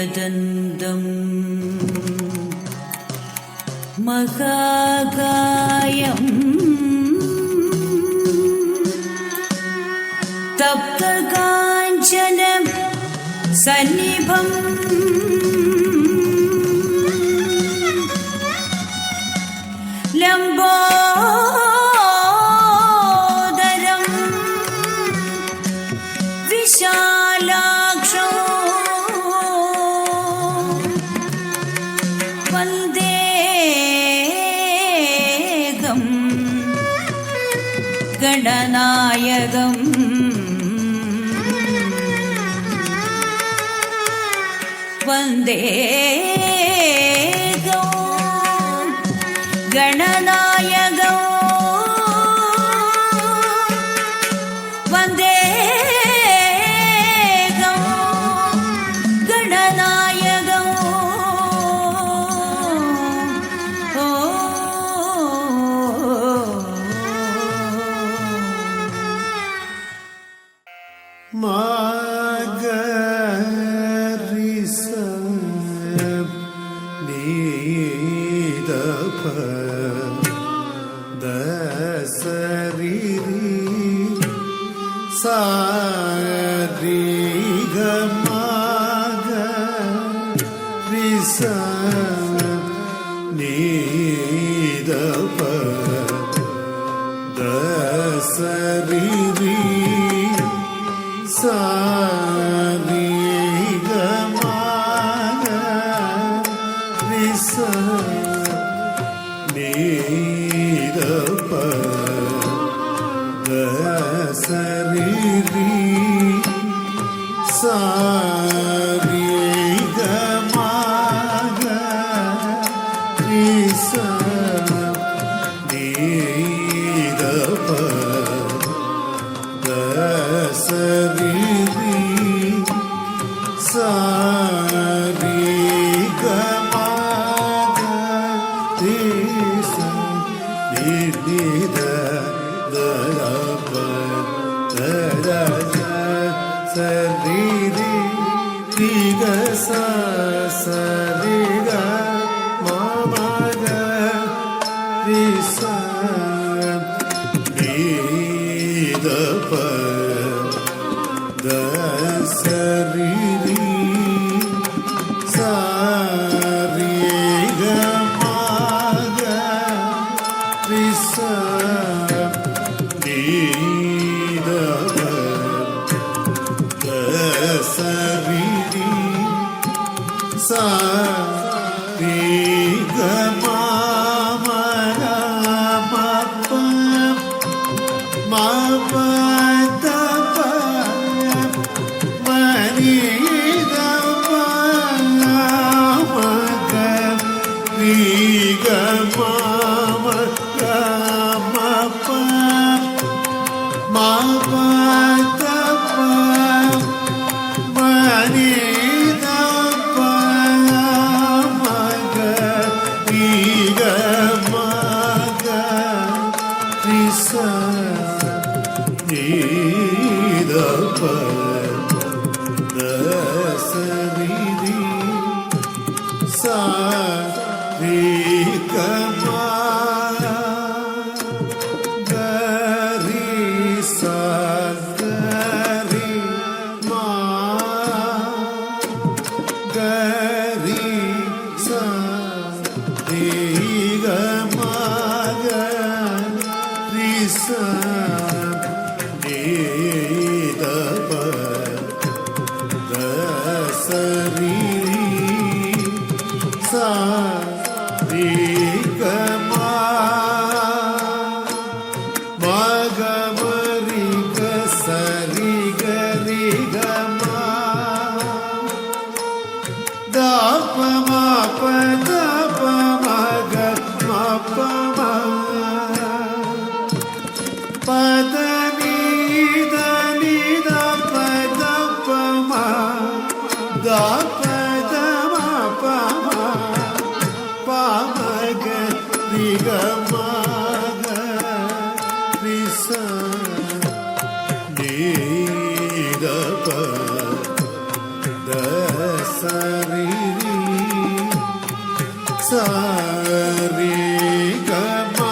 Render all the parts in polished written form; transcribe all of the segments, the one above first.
एकदन्तं महाकायं तप्तकाञ्चनं सन्निभं लम्बोदरं विशालाक्षो वन्देऽहं गणनायकम् वन्देऽहं गणनायकम् वन्देऽहं गणनायकम् ದ ಸ ರಿ சாரி கமா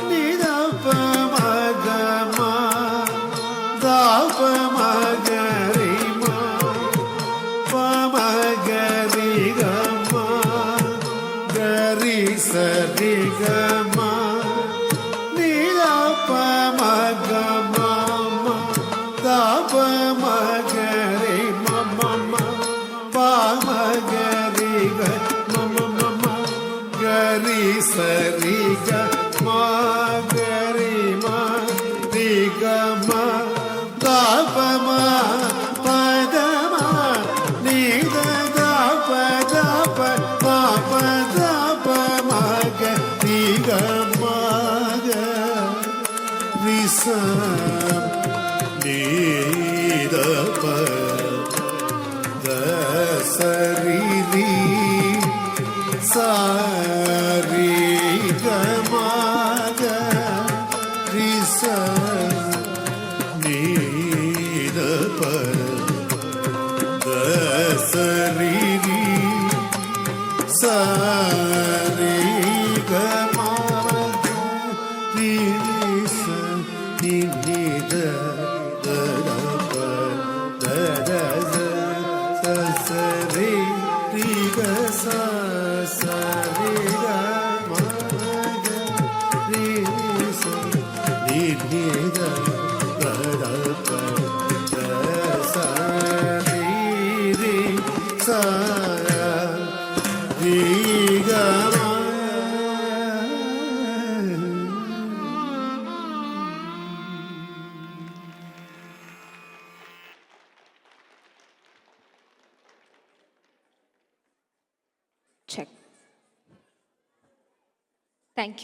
நிதப மகமா தாப மகரிமா பமகரி கமா கரி சரி கமா நிதப மகமா தாப மகரி மம பமகரி மம கரி சரி கமா கரி மா ரி கமா தாபமா பதமா நீத தாப தாப பாப தாப மக நீகமாக விசம் நீதப தசரிதி சாரி கமாக விசம் நீதப தசரிதி சாரி கமாக விச நித ததப ததத சசரி ரிக சசரி கமாக ரிச நித ததப தசரி ரி ச ரி கமா Check. Thank you.